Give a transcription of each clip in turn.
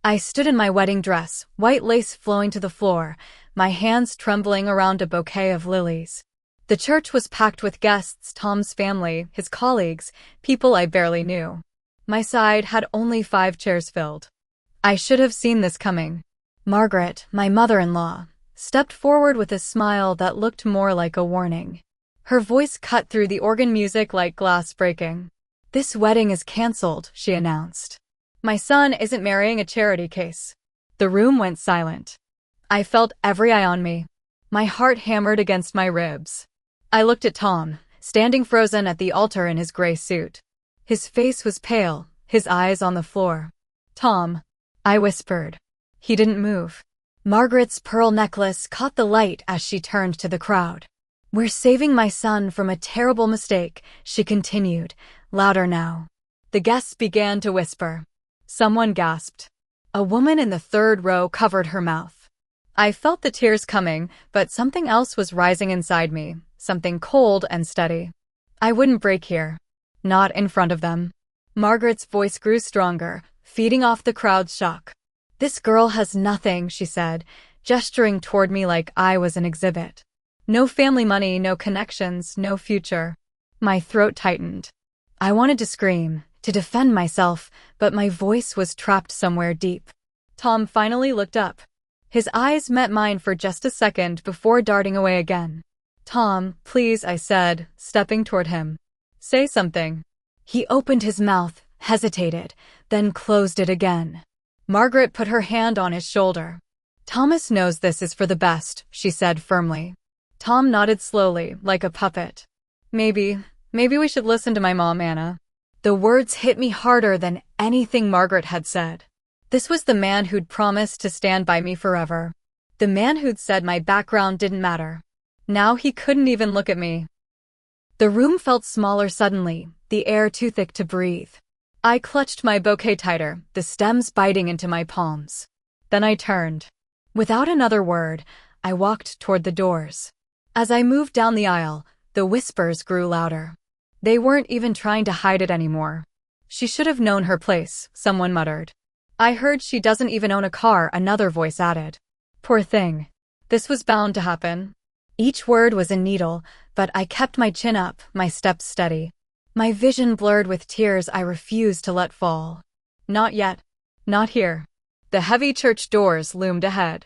I stood in my wedding dress, white lace flowing to the floor, my hands trembling around a bouquet of lilies. The church was packed with guests, Tom's family, his colleagues, people I barely knew. My side had only 5 chairs filled. I should have seen this coming. Margaret, my mother-in-law, stepped forward with a smile that looked more like a warning. Her voice cut through the organ music like glass breaking. "This wedding is cancelled," she announced. "My son isn't marrying a charity case." The room went silent. I felt every eye on me. My heart hammered against my ribs. I looked at Tom, standing frozen at the altar in his gray suit. His face was pale, his eyes on the floor. "Tom," I whispered. He didn't move. Margaret's pearl necklace caught the light as she turned to the crowd. "We're saving my son from a terrible mistake," she continued, louder now. The guests began to whisper. Someone gasped. A woman in the 3rd row covered her mouth. I felt the tears coming, but something else was rising inside me, something cold and steady. I wouldn't break here. Not in front of them. Margaret's voice grew stronger, feeding off the crowd's shock. "This girl has nothing," she said, gesturing toward me like I was an exhibit. "No family money, no connections, no future." My throat tightened. I wanted to scream, to defend myself, but my voice was trapped somewhere deep. Tom finally looked up. His eyes met mine for just a second before darting away again. "Tom, please," I said, stepping toward him. "Say something." He opened his mouth, hesitated, then closed it again. Margaret put her hand on his shoulder. "Thomas knows this is for the best," she said firmly. Tom nodded slowly, like a puppet. Maybe we should listen to my mom, Anna." The words hit me harder than anything Margaret had said. This was the man who'd promised to stand by me forever. The man who'd said my background didn't matter. Now he couldn't even look at me. The room felt smaller suddenly, the air too thick to breathe. I clutched my bouquet tighter, the stems biting into my palms. Then I turned. Without another word, I walked toward the doors. As I moved down the aisle, the whispers grew louder. They weren't even trying to hide it anymore. "She should have known her place," someone muttered. "I heard she doesn't even own a car," another voice added. "Poor thing. This was bound to happen." Each word was a needle, but I kept my chin up, my steps steady. My vision blurred with tears I refused to let fall. Not yet. Not here. The heavy church doors loomed ahead.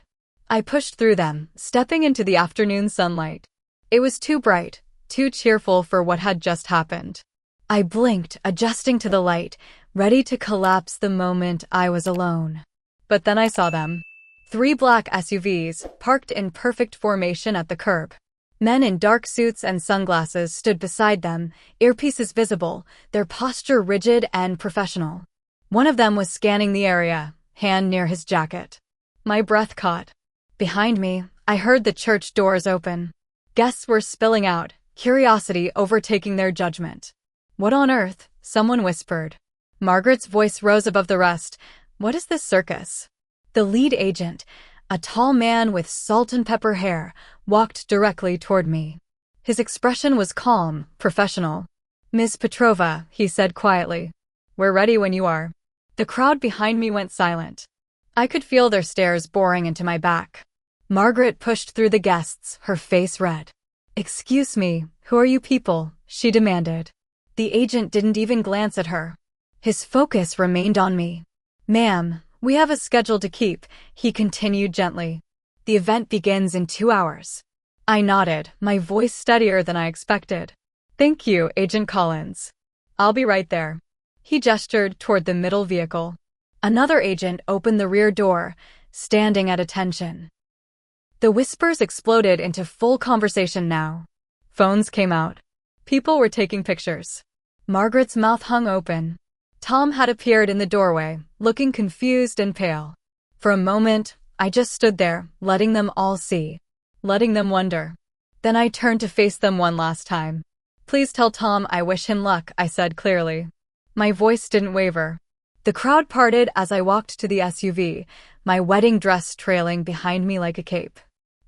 I pushed through them, stepping into the afternoon sunlight. It was too bright, too cheerful for what had just happened. I blinked, adjusting to the light, ready to collapse the moment I was alone. But then I saw them. 3 black SUVs, parked in perfect formation at the curb. Men in dark suits and sunglasses stood beside them, earpieces visible, their posture rigid and professional. One of them was scanning the area, hand near his jacket. My breath caught. Behind me, I heard the church doors open. Guests were spilling out, curiosity overtaking their judgment. "What on earth?" someone whispered. Margaret's voice rose above the rest. "What is this circus?" The lead agent, a tall man with salt and pepper hair, walked directly toward me. His expression was calm, professional. "Ms. Petrova," he said quietly. "We're ready when you are." The crowd behind me went silent. I could feel their stares boring into my back. Margaret pushed through the guests, her face red. "Excuse me, who are you people?" she demanded. The agent didn't even glance at her. His focus remained on me. "Ma'am, we have a schedule to keep," he continued gently. "The event begins in 2 hours." I nodded, my voice steadier than I expected. "Thank you, Agent Collins. I'll be right there." He gestured toward the middle vehicle. Another agent opened the rear door, standing at attention. The whispers exploded into full conversation now. Phones came out. People were taking pictures. Margaret's mouth hung open. Tom had appeared in the doorway, looking confused and pale. For a moment, I just stood there, letting them all see. Letting them wonder. Then I turned to face them one last time. "Please tell Tom I wish him luck," I said clearly. My voice didn't waver. The crowd parted as I walked to the SUV, my wedding dress trailing behind me like a cape.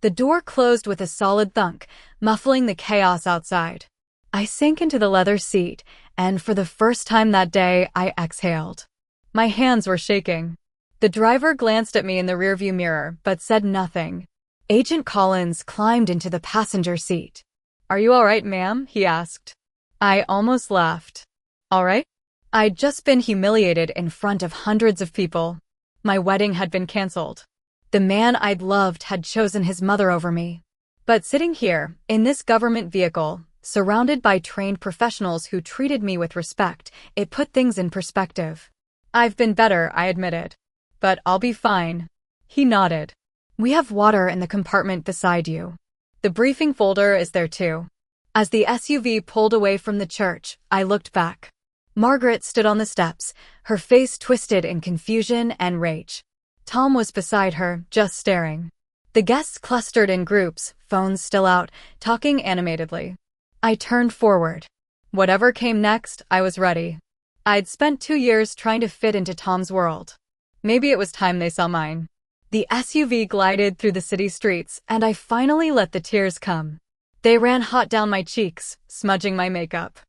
The door closed with a solid thunk, muffling the chaos outside. I sank into the leather seat, and for the first time that day, I exhaled. My hands were shaking. The driver glanced at me in the rearview mirror, but said nothing. Agent Collins climbed into the passenger seat. "Are you all right, ma'am?" he asked. I almost laughed. All right? I'd just been humiliated in front of hundreds of people. My wedding had been canceled. The man I'd loved had chosen his mother over me. But sitting here, in this government vehicle, surrounded by trained professionals who treated me with respect, it put things in perspective. "I've been better," I admitted. "But I'll be fine." He nodded. "We have water in the compartment beside you. The briefing folder is there too." As the SUV pulled away from the church, I looked back. Margaret stood on the steps, her face twisted in confusion and rage. Tom was beside her, just staring. The guests clustered in groups, phones still out, talking animatedly. I turned forward. Whatever came next, I was ready. I'd spent 2 years trying to fit into Tom's world. Maybe it was time they saw mine. The SUV glided through the city streets, and I finally let the tears come. They ran hot down my cheeks, smudging my makeup.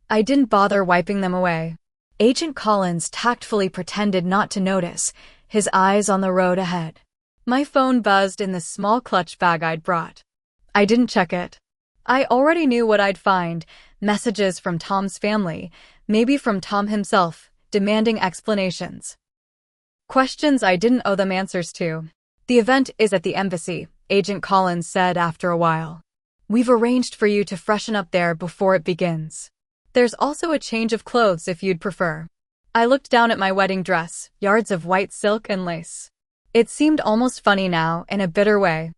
I didn't bother wiping them away. Agent Collins tactfully pretended not to notice, his eyes on the road ahead. My phone buzzed in the small clutch bag I'd brought. I didn't check it. I already knew what I'd find, messages from Tom's family, maybe from Tom himself, demanding explanations. Questions I didn't owe them answers to. "The event is at the embassy," Agent Collins said after a while. "We've arranged for you to freshen up there before it begins. There's also a change of clothes if you'd prefer." I looked down at my wedding dress, yards of white silk and lace. It seemed almost funny now, in a bitter way.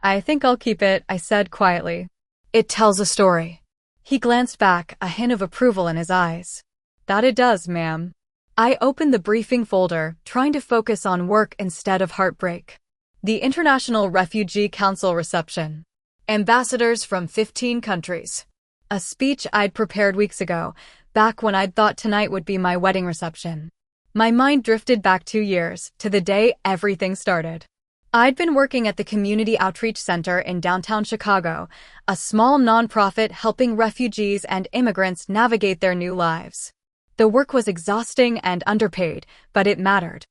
"I think I'll keep it," I said quietly. "It tells a story." He glanced back, a hint of approval in his eyes. "That it does, ma'am." I opened the briefing folder, trying to focus on work instead of heartbreak. The International Refugee Council reception. Ambassadors from 15 countries. A speech I'd prepared weeks ago, back when I'd thought tonight would be my wedding reception. My mind drifted back 2 years, to the day everything started. I'd been working at the Community Outreach Center in downtown Chicago, a small nonprofit helping refugees and immigrants navigate their new lives. The work was exhausting and underpaid, but it mattered.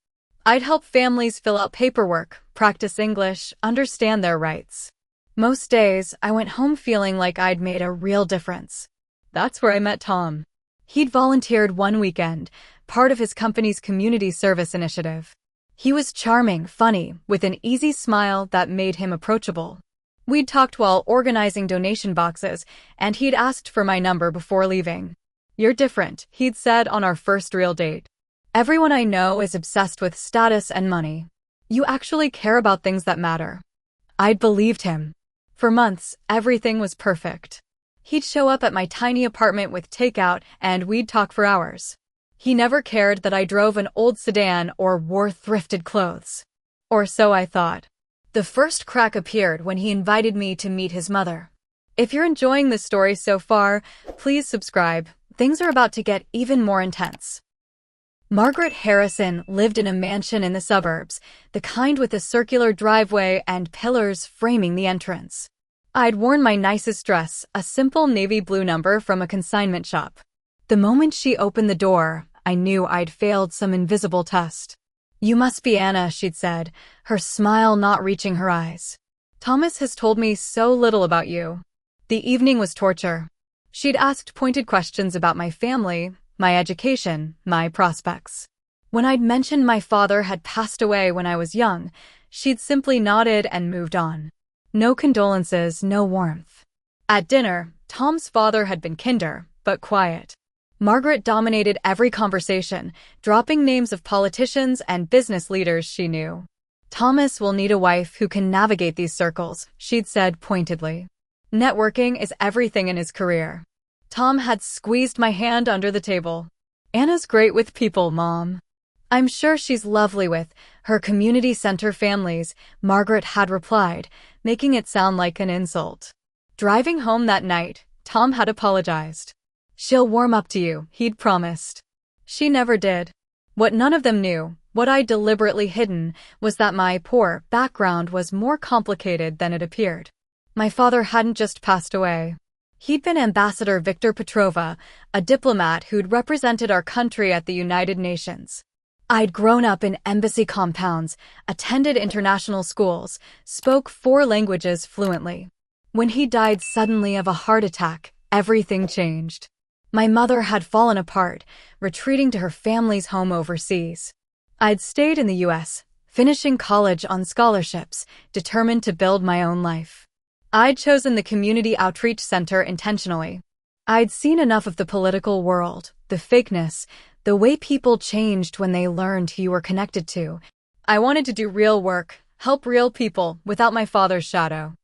I'd help families fill out paperwork, practice English, understand their rights. Most days, I went home feeling like I'd made a real difference. That's where I met Tom. He'd volunteered one weekend, part of his company's community service initiative. He was charming, funny, with an easy smile that made him approachable. We'd talked while organizing donation boxes, and he'd asked for my number before leaving. "You're different," he'd said on our first real date. "Everyone I know is obsessed with status and money. You actually care about things that matter." I'd believed him. For months, everything was perfect. He'd show up at my tiny apartment with takeout, and we'd talk for hours. He never cared that I drove an old sedan or wore thrifted clothes. Or so I thought. The first crack appeared when he invited me to meet his mother. If you're enjoying this story so far, please subscribe. Things are about to get even more intense. Margaret Harrison lived in a mansion in the suburbs, the kind with a circular driveway and pillars framing the entrance. I'd worn my nicest dress, a simple navy blue number from a consignment shop. The moment she opened the door, I knew I'd failed some invisible test. "You must be Anna," she'd said, her smile not reaching her eyes. "Thomas has told me so little about you." The evening was torture. She'd asked pointed questions about my family, my education, my prospects. When I'd mentioned my father had passed away when I was young, she'd simply nodded and moved on. No condolences, no warmth. At dinner, Tom's father had been kinder, but quiet. Margaret dominated every conversation, dropping names of politicians and business leaders she knew. "Thomas will need a wife who can navigate these circles," she'd said pointedly. "Networking is everything in his career." Tom had squeezed my hand under the table. "Anna's great with people, Mom." "I'm sure she's lovely with her community center families," Margaret had replied, making it sound like an insult. Driving home that night, Tom had apologized. "She'll warm up to you," he'd promised. She never did. What none of them knew, what I'd deliberately hidden, was that my poor background was more complicated than it appeared. My father hadn't just passed away. He'd been Ambassador Victor Petrova, a diplomat who'd represented our country at the United Nations. I'd grown up in embassy compounds, attended international schools, spoke 4 languages fluently. When he died suddenly of a heart attack, everything changed. My mother had fallen apart, retreating to her family's home overseas. I'd stayed in the US, finishing college on scholarships, determined to build my own life. I'd chosen the community outreach center intentionally. I'd seen enough of the political world, the fakeness, the way people changed when they learned who you were connected to. I wanted to do real work, help real people, without my father's shadow.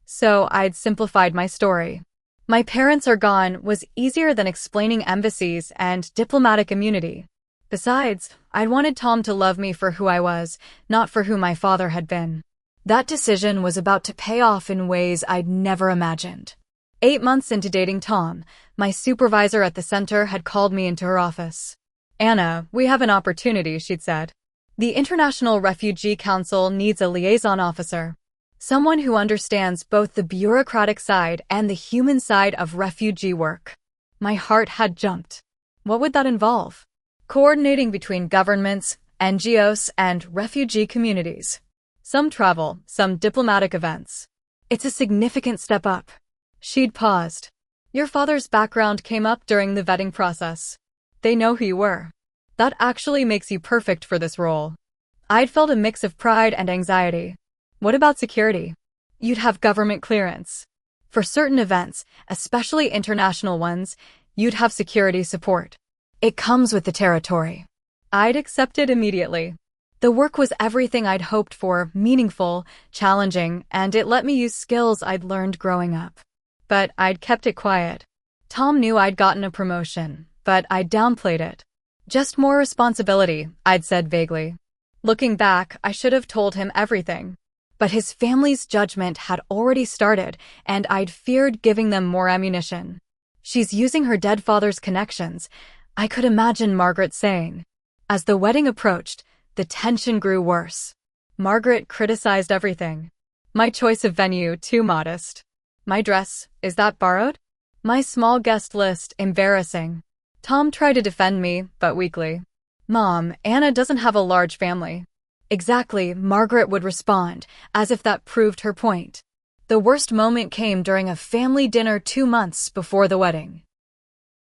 So I'd simplified my story. My parents are gone was easier than explaining embassies and diplomatic immunity. Besides, I'd wanted Tom to love me for who I was, not for who my father had been. That decision was about to pay off in ways I'd never imagined. 8 months into dating Tom, my supervisor at the center had called me into her office. "Anna, we have an opportunity," she'd said. "The International Refugee Council needs a liaison officer. Someone who understands both the bureaucratic side and the human side of refugee work." My heart had jumped. What would that involve? Coordinating between governments, NGOs, and refugee communities. Some travel, some diplomatic events. It's a significant step up. She'd paused. "Your father's background came up during the vetting process. They know who you were. That actually makes you perfect for this role." I'd felt a mix of pride and anxiety. What about security? You'd have government clearance. For certain events, especially international ones, you'd have security support. It comes with the territory. I'd accepted immediately. The work was everything I'd hoped for, meaningful, challenging, and it let me use skills I'd learned growing up. But I'd kept it quiet. Tom knew I'd gotten a promotion, but I'd downplayed it. "Just more responsibility," I'd said vaguely. Looking back, I should have told him everything. But his family's judgment had already started, and I'd feared giving them more ammunition. "She's using her dead father's connections," I could imagine Margaret saying. As the wedding approached, the tension grew worse. Margaret criticized everything. My choice of venue, too modest. My dress, is that borrowed? My small guest list, embarrassing. Tom tried to defend me, but weakly. "Mom, Anna doesn't have a large family." "Exactly," Margaret would respond, as if that proved her point. The worst moment came during a family dinner 2 months before the wedding.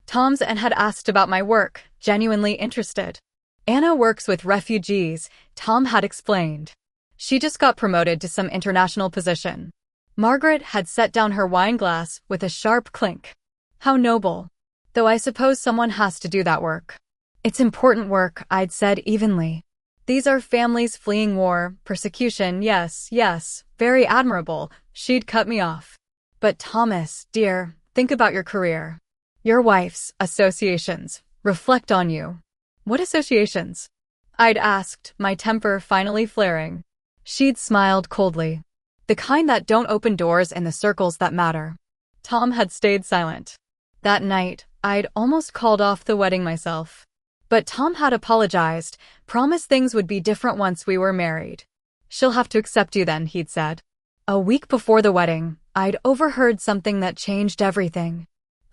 Tom's aunt had asked about my work, genuinely interested. "Anna works with refugees," Tom had explained. "She just got promoted to some international position." Margaret had set down her wine glass with a sharp clink. "How noble. Though I suppose someone has to do that work." "It's important work," I'd said evenly. "These are families fleeing war, persecution, yes, very admirable." She'd cut me off. "But Thomas, dear, think about your career. Your wife's associations reflect on you." "What associations?" I'd asked, my temper finally flaring. She'd smiled coldly. "The kind that don't open doors in the circles that matter." Tom had stayed silent. That night, I'd almost called off the wedding myself. But Tom had apologized, promised things would be different once we were married. "She'll have to accept you then," he'd said. A week before the wedding, I'd overheard something that changed everything.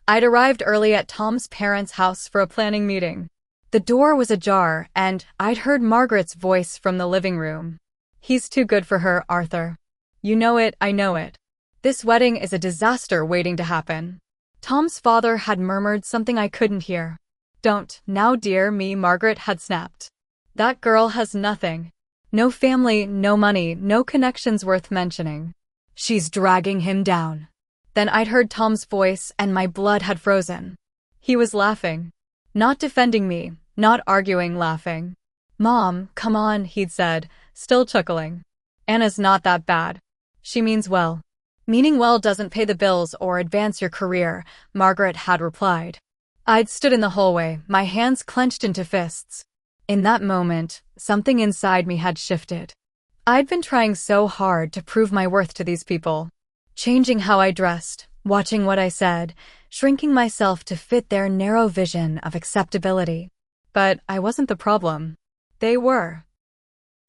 I'd arrived early at Tom's parents' house for a planning meeting. The door was ajar, and I'd heard Margaret's voice from the living room. "He's too good for her, Arthur. You know it, I know it. This wedding is a disaster waiting to happen." Tom's father had murmured something I couldn't hear. "Don't, now dear me," Margaret had snapped. "That girl has nothing. No family, no money, no connections worth mentioning. She's dragging him down." Then I'd heard Tom's voice and my blood had frozen. He was laughing. Not defending me, not arguing, laughing. "Mom, come on," he'd said, still chuckling. "Anna's not that bad. She means well." "Meaning well doesn't pay the bills or advance your career," Margaret had replied. I'd stood in the hallway, my hands clenched into fists. In that moment, something inside me had shifted. I'd been trying so hard to prove my worth to these people. Changing how I dressed, watching what I said, shrinking myself to fit their narrow vision of acceptability. But I wasn't the problem. They were.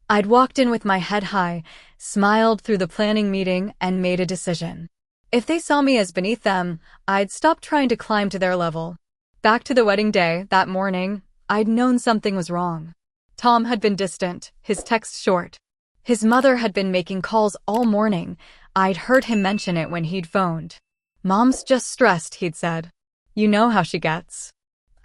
I'd walked in with my head high, smiled through the planning meeting, and made a decision. If they saw me as beneath them, I'd stop trying to climb to their level. Back to the wedding day, that morning, I'd known something was wrong. Tom had been distant, his texts short. His mother had been making calls all morning. I'd heard him mention it when he'd phoned. "Mom's just stressed," he'd said. "You know how she gets."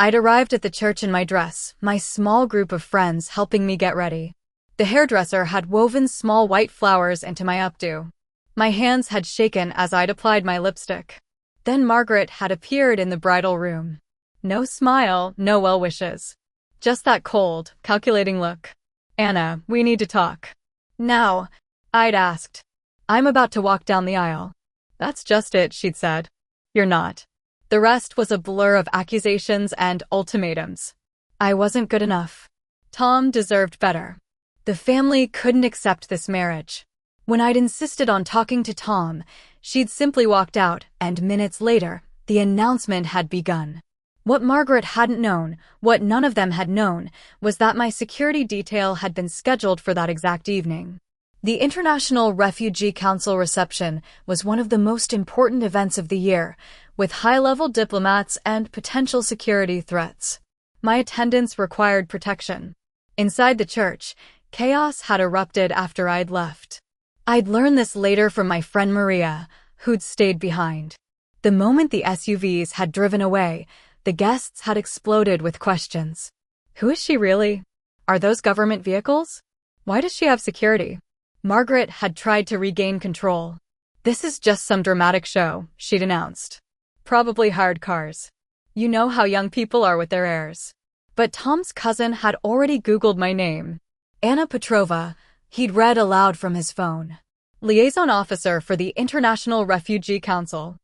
I'd arrived at the church in my dress, my small group of friends helping me get ready. The hairdresser had woven small white flowers into my updo. My hands had shaken as I'd applied my lipstick. Then Margaret had appeared in the bridal room. No smile, no well wishes. Just that cold, calculating look. "Anna, we need to talk." "Now?" I'd asked. "I'm about to walk down the aisle." "That's just it," she'd said. "You're not." The rest was a blur of accusations and ultimatums. I wasn't good enough. Tom deserved better. The family couldn't accept this marriage. When I'd insisted on talking to Tom, she'd simply walked out, and minutes later, the announcement had begun. What Margaret hadn't known, what none of them had known, was that my security detail had been scheduled for that exact evening. The International Refugee Council reception was one of the most important events of the year, with high-level diplomats and potential security threats. My attendance required protection. Inside the church, chaos had erupted after I'd left. I'd learned this later from my friend Maria, who'd stayed behind. The moment the SUVs had driven away, the guests had exploded with questions. Who is she really? Are those government vehicles? Why does she have security? Margaret had tried to regain control. "This is just some dramatic show," she'd announced. "Probably hired cars. You know how young people are with their heirs." But Tom's cousin had already Googled my name. Anna Petrova, he'd read aloud from his phone. Liaison officer for the International Refugee Council.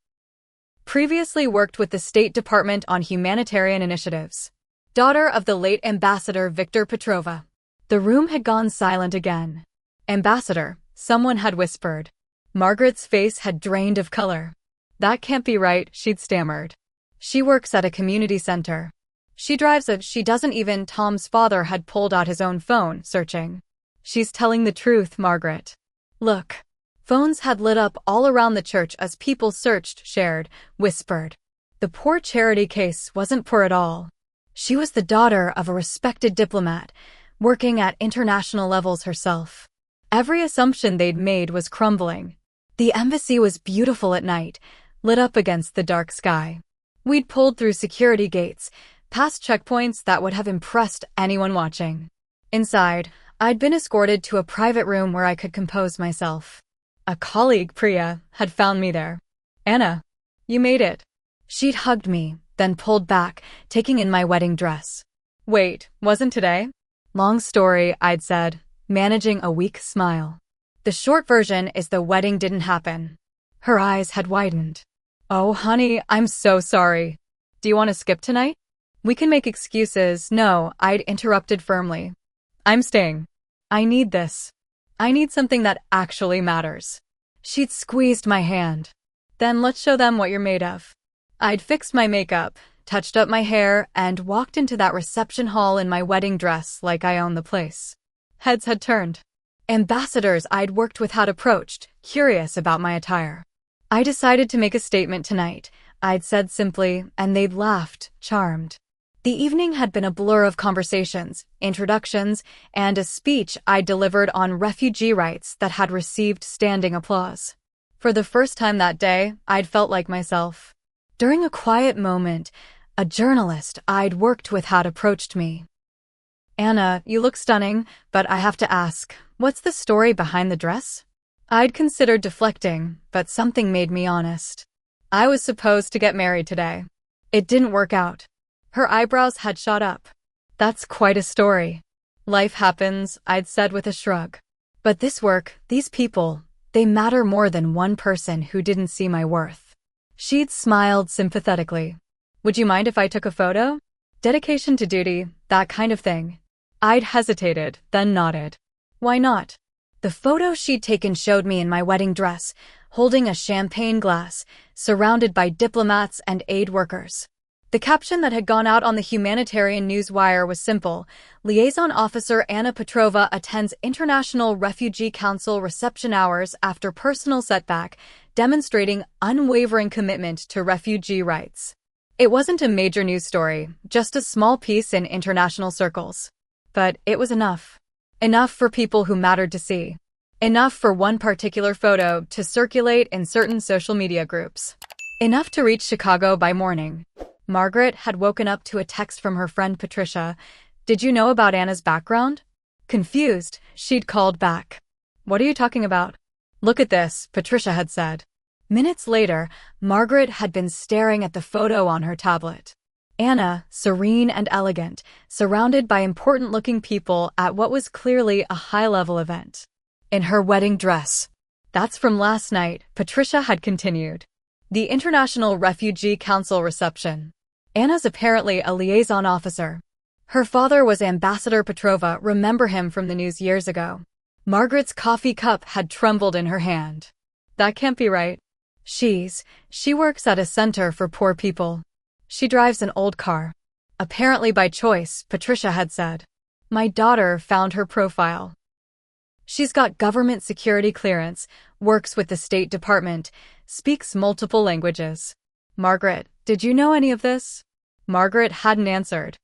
Previously worked with the State Department on humanitarian initiatives. Daughter of the late Ambassador Victor Petrova. The room had gone silent again. "Ambassador," someone had whispered. Margaret's face had drained of color. "That can't be right," she'd stammered. "She works at a community center. She drives a she doesn't even." Tom's father had pulled out his own phone, searching. "She's telling the truth, Margaret. Look." Phones had lit up all around the church as people searched, shared, whispered. The poor charity case wasn't poor at all. She was the daughter of a respected diplomat, working at international levels herself. Every assumption they'd made was crumbling. The embassy was beautiful at night, lit up against the dark sky. We'd pulled through security gates, past checkpoints that would have impressed anyone watching. Inside, I'd been escorted to a private room where I could compose myself. A colleague, Priya, had found me there. "Anna, you made it." She'd hugged me, then pulled back, taking in my wedding dress. "Wait, wasn't today?" "Long story," I'd said, managing a weak smile. "The short version is the wedding didn't happen." Her eyes had widened. "Oh, honey, I'm so sorry. Do you want to skip tonight? We can make excuses." "No," I'd interrupted firmly. "I'm staying. I need this. I need something that actually matters." She'd squeezed my hand. "Then let's show them what you're made of." I'd fixed my makeup, touched up my hair, and walked into that reception hall in my wedding dress like I owned the place. Heads had turned. Ambassadors I'd worked with had approached, curious about my attire. "I decided to make a statement tonight," I'd said simply, and they'd laughed, charmed. The evening had been a blur of conversations, introductions, and a speech I delivered on refugee rights that had received standing applause. For the first time that day, I'd felt like myself. During a quiet moment, a journalist I'd worked with had approached me. "Anna, you look stunning, but I have to ask, what's the story behind the dress?" I'd considered deflecting, but something made me honest. "I was supposed to get married today. It didn't work out." Her eyebrows had shot up. "That's quite a story." "Life happens," I'd said with a shrug. "But this work, these people, they matter more than one person who didn't see my worth." She'd smiled sympathetically. "Would you mind if I took a photo? Dedication to duty, that kind of thing." I'd hesitated, then nodded. "Why not?" The photo she'd taken showed me in my wedding dress, holding a champagne glass, surrounded by diplomats and aid workers. The caption that had gone out on the humanitarian news wire was simple: "Liaison Officer Anna Petrova attends International Refugee Council reception hours after personal setback, demonstrating unwavering commitment to refugee rights." It wasn't a major news story, just a small piece in international circles. But it was enough. Enough for people who mattered to see. Enough for one particular photo to circulate in certain social media groups. Enough to reach Chicago by morning. Margaret had woken up to a text from her friend Patricia. "Did you know about Anna's background?" Confused, she'd called back. "What are you talking about?" "Look at this," Patricia had said. Minutes later, Margaret had been staring at the photo on her tablet. Anna, serene and elegant, surrounded by important-looking people at what was clearly a high-level event. In her wedding dress. "That's from last night," Patricia had continued. "The International Refugee Council reception. Anna's apparently a liaison officer. Her father was Ambassador Petrova, remember him from the news years ago." Margaret's coffee cup had trembled in her hand. "That can't be right. She works at a center for poor people. She drives an old car. Apparently by choice," Patricia had said. "My daughter found her profile. She's got government security clearance, works with the State Department, speaks multiple languages." "Margaret, did you know any of this?" Margaret hadn't answered.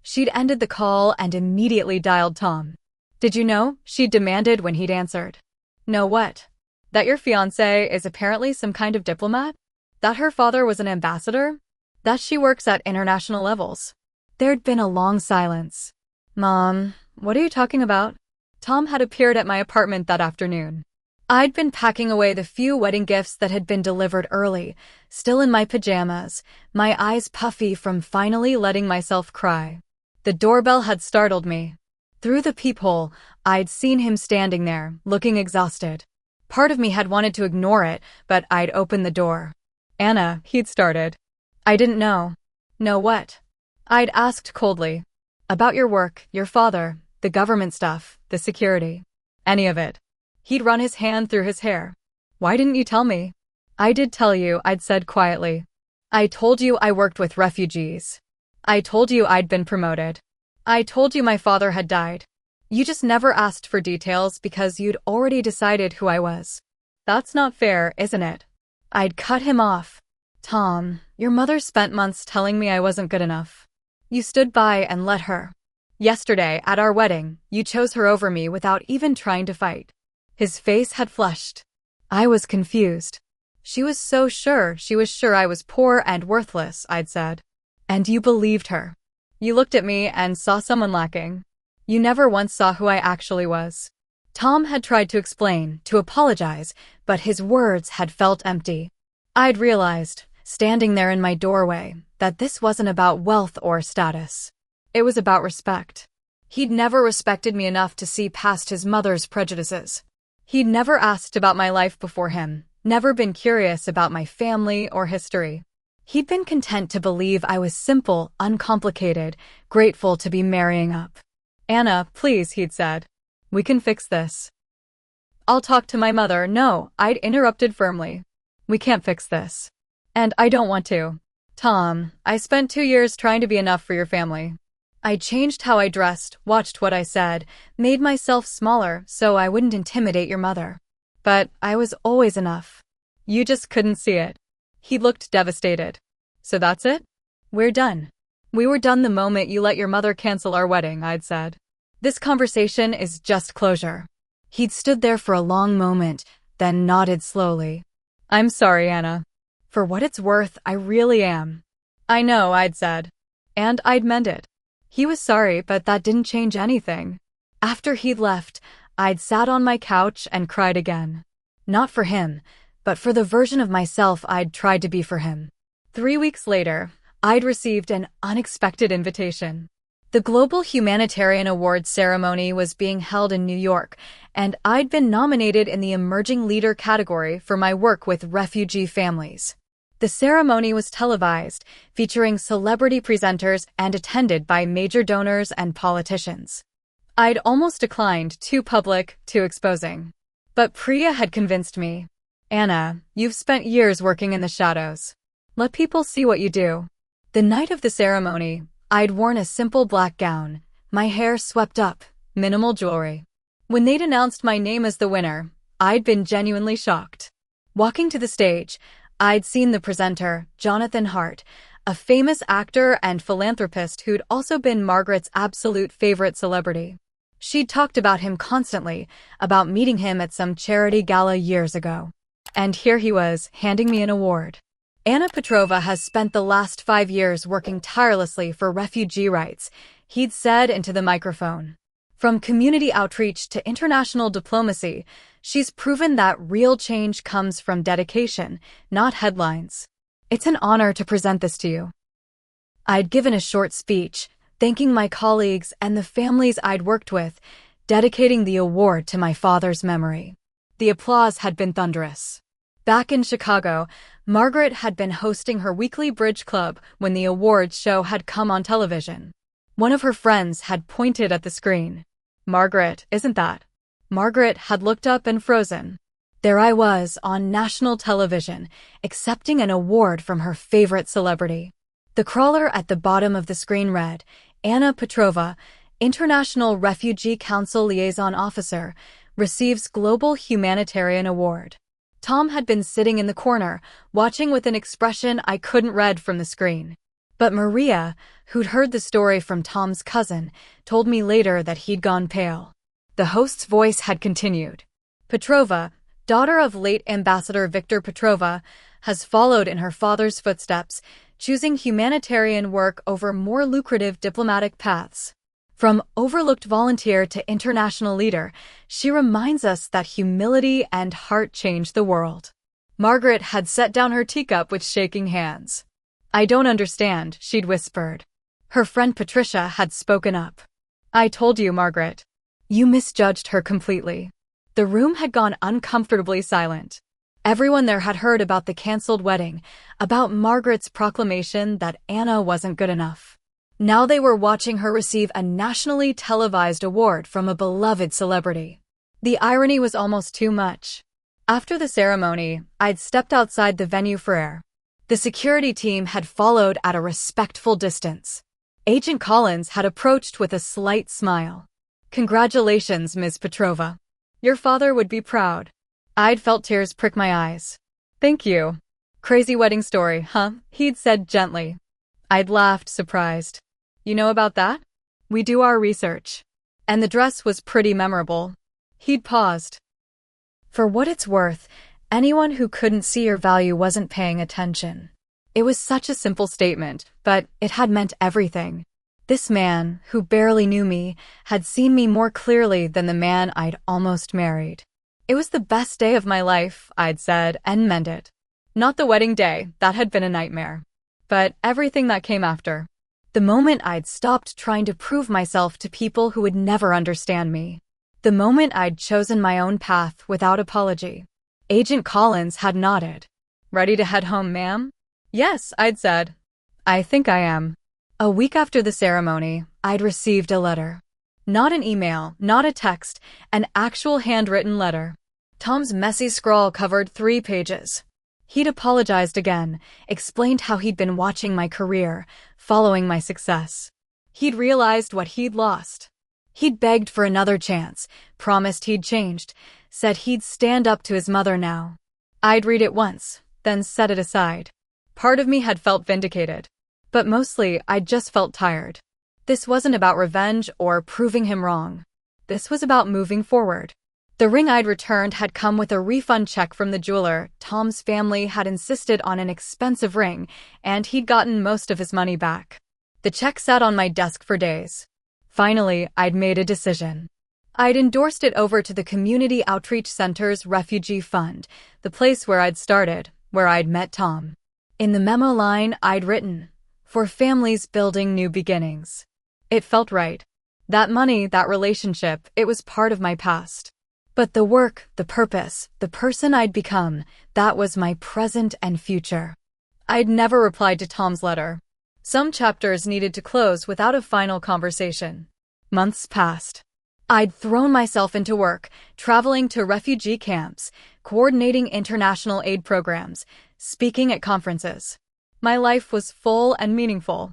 She'd ended the call and immediately dialed Tom. "Did you know?" she demanded when he'd answered. "Know what? That your fiancé is apparently some kind of diplomat? That her father was an ambassador? That she works at international levels?" There'd been a long silence. "Mom, what are you talking about?" Tom had appeared at my apartment that afternoon. I'd been packing away the few wedding gifts that had been delivered early, still in my pajamas, my eyes puffy from finally letting myself cry. The doorbell had startled me. Through the peephole, I'd seen him standing there, looking exhausted. Part of me had wanted to ignore it, but I'd opened the door. "Anna," he'd started. "I didn't know." "Know what?" I'd asked coldly. "About your work, your father, the government stuff, the security. Any of it." He'd run his hand through his hair. "Why didn't you tell me?" "I did tell you," I'd said quietly. "I told you I worked with refugees. I told you I'd been promoted. I told you my father had died. You just never asked for details because you'd already decided who I was." "That's not fair, isn't it?" I'd cut him off. "Tom, your mother spent months telling me I wasn't good enough. You stood by and let her. Yesterday, at our wedding, you chose her over me without even trying to fight." His face had flushed. I was confused. She was sure I was poor and worthless," I'd said. "And you believed her. You looked at me and saw someone lacking. You never once saw who I actually was." Tom had tried to explain, to apologize, but his words had felt empty. I'd realized, standing there in my doorway, that this wasn't about wealth or status. It was about respect. He'd never respected me enough to see past his mother's prejudices. He'd never asked about my life before him, never been curious about my family or history. He'd been content to believe I was simple, uncomplicated, grateful to be marrying up. "Anna, please," he'd said. "We can fix this." "I'll talk to my mother." "No," I'd interrupted firmly. "We can't fix this. And I don't want to. Tom, I spent 2 years trying to be enough for your family. I changed how I dressed, watched what I said, made myself smaller so I wouldn't intimidate your mother. But I was always enough. You just couldn't see it." He looked devastated. "So that's it? We're done." "We were done the moment you let your mother cancel our wedding," I'd said. "This conversation is just closure." He'd stood there for a long moment, then nodded slowly. "I'm sorry, Anna. For what it's worth, I really am." "I know," I'd said. And I'd meant it. He was sorry, but that didn't change anything. After he'd left, I'd sat on my couch and cried again. Not for him, but for the version of myself I'd tried to be for him. 3 weeks later, I'd received an unexpected invitation. The Global Humanitarian Awards ceremony was being held in New York, and I'd been nominated in the Emerging Leader category for my work with refugee families. The ceremony was televised, featuring celebrity presenters and attended by major donors and politicians. I'd almost declined, too public, too exposing. But Priya had convinced me. "Anna, you've spent years working in the shadows. Let people see what you do." The night of the ceremony, I'd worn a simple black gown, my hair swept up, minimal jewelry. When they'd announced my name as the winner, I'd been genuinely shocked. Walking to the stage, I'd seen the presenter, Jonathan Hart, a famous actor and philanthropist who'd also been Margaret's absolute favorite celebrity. She'd talked about him constantly, about meeting him at some charity gala years ago. And here he was, handing me an award. Anna Petrova has spent the last 5 years working tirelessly for refugee rights, he'd said into the microphone. From community outreach to international diplomacy, she's proven that real change comes from dedication, not headlines. It's an honor to present this to you. I'd given a short speech, thanking my colleagues and the families I'd worked with, dedicating the award to my father's memory. The applause had been thunderous. Back in Chicago, Margaret had been hosting her weekly bridge club when the awards show had come on television. One of her friends had pointed at the screen. "Margaret, isn't that?" Margaret had looked up and frozen. There I was on national television, accepting an award from her favorite celebrity. The crawler at the bottom of the screen read, "Anna Petrova, International Refugee Council Liaison Officer, receives Global Humanitarian Award." Tom had been sitting in the corner, watching with an expression I couldn't read from the screen. But Maria, who'd heard the story from Tom's cousin, told me later that he'd gone pale. The host's voice had continued. "Petrova, daughter of late Ambassador Victor Petrova, has followed in her father's footsteps, choosing humanitarian work over more lucrative diplomatic paths. From overlooked volunteer to international leader, she reminds us that humility and heart change the world." Margaret had set down her teacup with shaking hands. "I don't understand," she'd whispered. Her friend Patricia had spoken up. "I told you, Margaret. You misjudged her completely." The room had gone uncomfortably silent. Everyone there had heard about the cancelled wedding, about Margaret's proclamation that Anna wasn't good enough. Now they were watching her receive a nationally televised award from a beloved celebrity. The irony was almost too much. After the ceremony, I'd stepped outside the venue for air. The security team had followed at a respectful distance. Agent Collins had approached with a slight smile. "Congratulations, Ms. Petrova. Your father would be proud." I'd felt tears prick my eyes. "Thank you. Crazy wedding story, huh?" he'd said gently. I'd laughed, surprised. "You know about that? We do our research." And the dress was pretty memorable. He'd paused. For what it's worth, anyone who couldn't see your value wasn't paying attention. It was such a simple statement, but it had meant everything. This man, who barely knew me, had seen me more clearly than the man I'd almost married. It was the best day of my life, I'd said, and meant it. Not the wedding day, that had been a nightmare. But everything that came after. The moment I'd stopped trying to prove myself to people who would never understand me. The moment I'd chosen my own path without apology. Agent Collins had nodded. "Ready to head home, ma'am?" "Yes," I'd said. "I think I am." A week after the ceremony, I'd received a letter. Not an email, not a text, an actual handwritten letter. Tom's messy scrawl covered 3 pages. He'd apologized again, explained how he'd been watching my career, following my success. He'd realized what he'd lost. He'd begged for another chance, promised he'd changed, said he'd stand up to his mother now. I'd read it once, then set it aside. Part of me had felt vindicated. But mostly, I'd just felt tired. This wasn't about revenge or proving him wrong. This was about moving forward. The ring I'd returned had come with a refund check from the jeweler. Tom's family had insisted on an expensive ring, and he'd gotten most of his money back. The check sat on my desk for days. Finally, I'd made a decision. I'd endorsed it over to the Community Outreach Center's Refugee Fund, the place where I'd started, where I'd met Tom. In the memo line, I'd written, "For families building new beginnings." It felt right. That money, that relationship, it was part of my past. But the work, the purpose, the person I'd become, that was my present and future. I'd never replied to Tom's letter. Some chapters needed to close without a final conversation. Months passed. I'd thrown myself into work, traveling to refugee camps, coordinating international aid programs, speaking at conferences. My life was full and meaningful.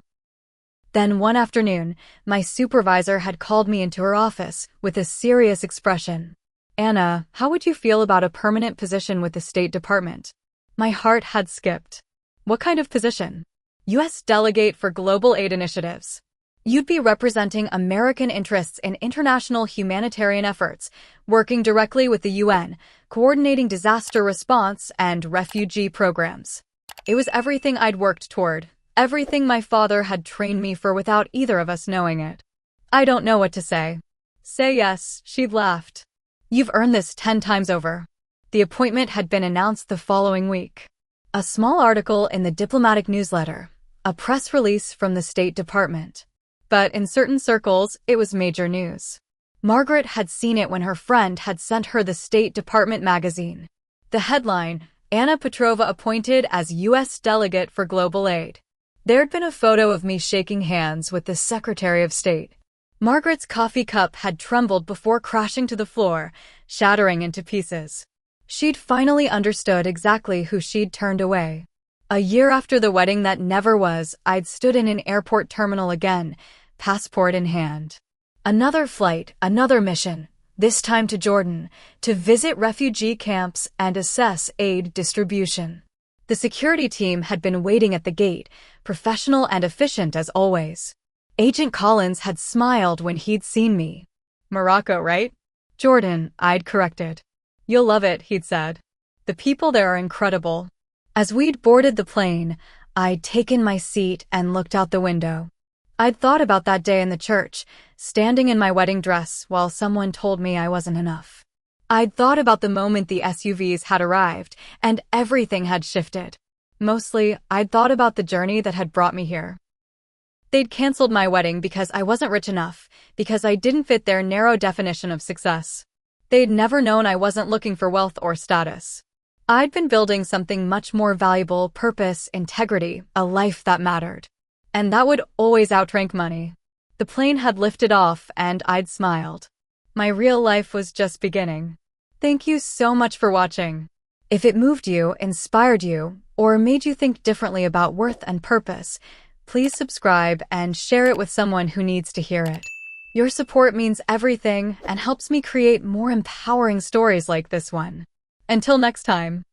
Then one afternoon, my supervisor had called me into her office with a serious expression. "Anna, how would you feel about a permanent position with the State Department?" My heart had skipped. "What kind of position?" U.S. Delegate for Global Aid Initiatives. You'd be representing American interests in international humanitarian efforts, working directly with the UN, coordinating disaster response and refugee programs. It was everything I'd worked toward, everything my father had trained me for without either of us knowing it. I don't know what to say. Say yes, she'd laughed. You've earned this 10 times over. The appointment had been announced the following week. A small article in the diplomatic newsletter, a press release from the State Department. But in certain circles, it was major news. Margaret had seen it when her friend had sent her the State Department magazine. The headline, Anna Petrova appointed as U.S. Delegate for Global Aid. There'd been a photo of me shaking hands with the Secretary of State. Margaret's coffee cup had trembled before crashing to the floor, shattering into pieces. She'd finally understood exactly who she'd turned away. A year after the wedding that never was, I'd stood in an airport terminal again, passport in hand. Another flight, another mission, this time to Jordan, to visit refugee camps and assess aid distribution. The security team had been waiting at the gate, professional and efficient as always. Agent Collins had smiled when he'd seen me. Morocco, right? Jordan, I'd corrected. You'll love it, he'd said. The people there are incredible. As we'd boarded the plane, I'd taken my seat and looked out the window. I'd thought about that day in the church, standing in my wedding dress while someone told me I wasn't enough. I'd thought about the moment the SUVs had arrived and everything had shifted. Mostly, I'd thought about the journey that had brought me here. They'd canceled my wedding because I wasn't rich enough, because I didn't fit their narrow definition of success. They'd never known I wasn't looking for wealth or status. I'd been building something much more valuable, purpose, integrity, a life that mattered. And that would always outrank money. The plane had lifted off and I'd smiled. My real life was just beginning. Thank you so much for watching. If it moved you, inspired you, or made you think differently about worth and purpose, please subscribe and share it with someone who needs to hear it. Your support means everything and helps me create more empowering stories like this one. Until next time.